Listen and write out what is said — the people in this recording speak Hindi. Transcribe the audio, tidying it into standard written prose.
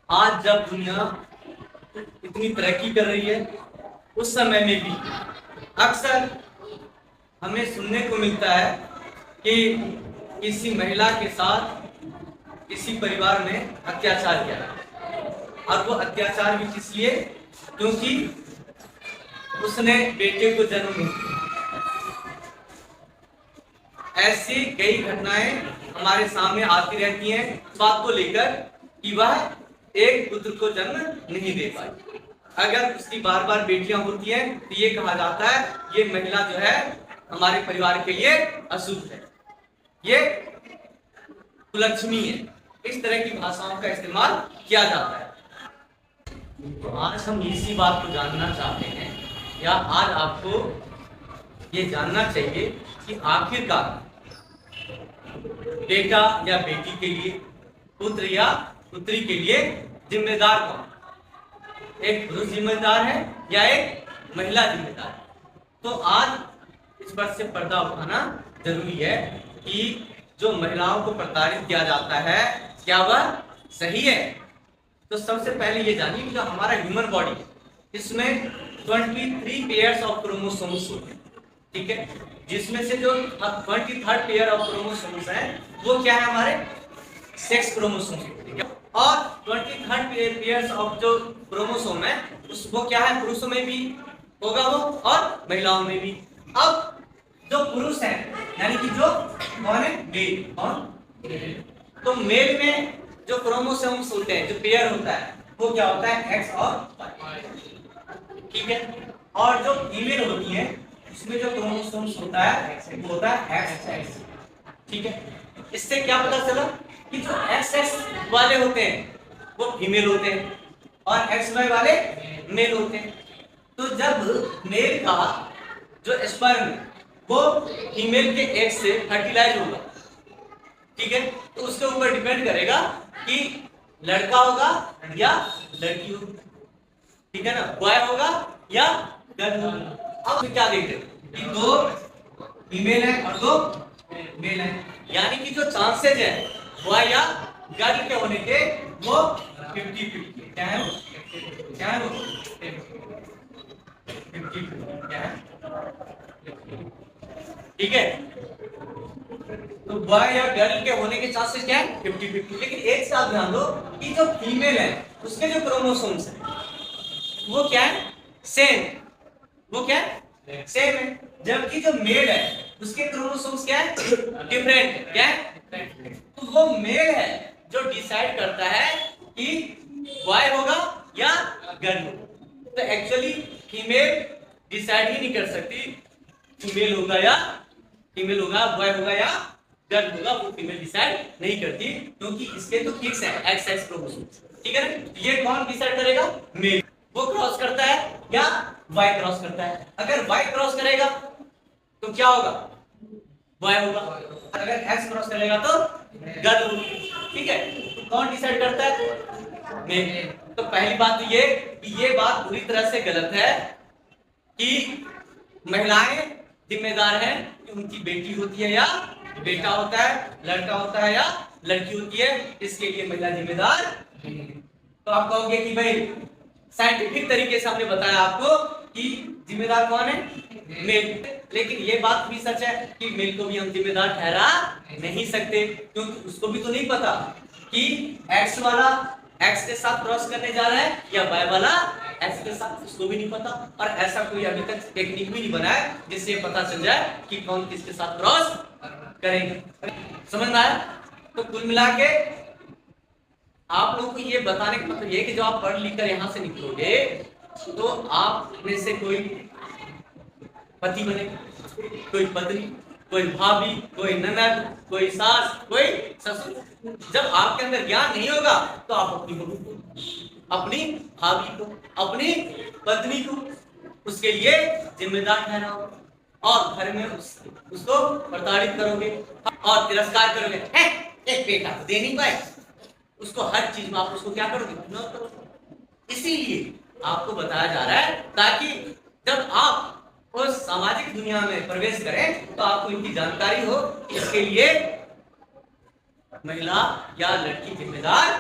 आज जब दुनिया इतनी तरक्की कर रही है, उस समय में भी अक्सर हमें सुनने को मिलता है कि किसी महिला के साथ किसी परिवार में अत्याचार किया है। और वो अत्याचार भी किस लिए? क्योंकि उसने बेटे को जन्म नहीं दिया। ऐसी कई घटनाएं हमारे सामने आती रहती हैं इस बात को लेकर कि वह एक पुत्र को जन्म नहीं दे पाई। अगर उसकी बार बार बेटियां होती हैं तो ये कहा जाता है ये महिला जो है हमारे परिवार के लिए अशुभ है, ये कुलक्ष्मी है। इस तरह की भाषाओं का इस्तेमाल किया जाता है। तो आज हम इसी बात को जानना चाहते हैं, या आज आपको ये जानना चाहिए कि आखिरकार बेटा या बेटी के लिए, पुत्र या पुत्री के लिए जिम्मेदार कौन? एक पुरुष जिम्मेदार है या एक महिला जिम्मेदार है? तो आज इस पर से पर्दा उठाना जरूरी है कि जो महिलाओं को प्रताड़ित किया जाता है क्या वह सही है? तो सबसे पहले ये जानिए कि जो हमारा ह्यूमन बॉडी है इसमें 23 पेयर्स ऑफ क्रोमोसोम्स होते हैं, ठीक है, जिसमें से जो 23rd पेयर ऑफ क्रोमोसोम्स है वो क्या है? हमारे सेक्स क्रोमोसोम्स, ठीक है। और 23rd पेयर्स ऑफ जो क्रोमोसोम है वो क्या है? पुरुषों में भी होगा वो और महिलाओं में भी। अब जो पुरुष है यानी कि जो कौन है? मेल। कौन? तो मेल में जो क्रोमोसोम्स होते हैं, जो पेयर होता है वो क्या होता है? एक्स और वाई, ठीक है। और जो फीमेल होती है उसमें जो क्रोमोसोम्स होता है वो होता है एक्स एक्स, ठीक है। इससे क्या पता चला कि जो एक्स एक्स वाले होते हैं वो फीमेल होते हैं और एक्स वाई वाले मेल होते हैं। तो जब मेल का जो स्पर्म वो फीमेल के एग से फर्टिलाइज होगा, ठीक है, तो उसके ऊपर डिपेंड करेगा कि लड़का होगा या लड़की होगी, ठीक है ना, बॉय होगा या गर्ल होगा। अब क्या देखते हैं कि दो फीमेल है और दो मेल है, यानी कि जो चांसेस है बॉय या गर्ल के होने के वो 50-50। क्या है वो? क्या है वो? 50-50 क्या है? ठीक है। तो बॉय या गर्ल के होने के चांसेस क्या है? 50-50। लेकिन एक साथ ध्यान दो कि जो फीमेल है उसके जो क्रोमोसोम्स है वो क्या है? सेम। वो क्या है? सेम है। जबकि जो मेल है उसके क्रोमोसोम्स क्या है? डिफरेंट। क्या है? तो वो मेल है जो डिसाइड करता है कि बॉय होगा या गर्ल होगा। तो एक्चुअली फीमेल डिसाइड ही नहीं कर सकती फीमेल होगा या फीमेल होगा, बॉय होगा या गर्ल होगा, वो फीमेल डिसाइड नहीं करती क्योंकि इसके तो फिक्स है एक्स एक्स क्रोमोसोम, ठीक है ना। ये कौन डिसाइड करेगा? मेल। वो क्रॉस करता है या वाई क्रॉस करता है? अगर वाई क्रॉस करेगा तो क्या होगा? बॉय होगा। अगर एक्स क्रॉस करेगा तो गर्ल होगी, ठीक है। तो कौन डिसाइड करता है? मेल। तो पहली बात तो ये बात पूरी तरह से गलत है कि महिलाएं जिम्मेदार हैं कि उनकी बेटी होती है या बेटा होता है, लड़का होता है या लड़की होती है, इसके लिए महिला जिम्मेदार नहीं है। तो आप कहोगे कि भाई साइंटिफिक तरीके से हमने बताया आपको कि जिम्मेदार कौन है? मेल। लेकिन ये बात भी सच है कि मेल को भी हम जिम्मेदार ठहरा नहीं सकते क्योंकि उसको भी तो नहीं पता कि एक्स वाला एक्स के साथ क्रॉस करने जा रहा है या वाई वाला एक्स के साथ, उसको भी नहीं पता। और ऐसा कोई अभी तक टेक्निक भी नहीं बना है जिससे पता चल जाए कि कौन किसके साथ क्रॉस करेंगे। समझ में आया? तो कुल मिला के आप लोगों को ये बताने का मतलब ये कि जब आप पढ़ लिख कर यहाँ से निकलोगे तो आप में से कोई पति बनेगा, कोई पत्नी, कोई भाभी, कोई ननद, कोई सास, कोई ससुर। जब आपके अंदर ज्ञान नहीं होगा तो आप अपनी बहू को, अपनी भाभी को, अपनी पत्नी को उसके लिए जिम्मेदार ठहराओ और घर में उसको प्रताड़ित करोगे और तिरस्कार करोगे। एक बेटा तो दे नहीं पाए, उसको हर चीज में आप उसको क्या करोगे? इग्नोर करोगे। इसीलिए आपको बताया जा रहा है ताकि जब आप उस सामाजिक दुनिया में प्रवेश करें तो आपको इनकी जानकारी हो। इसके लिए महिला या लड़की जिम्मेदार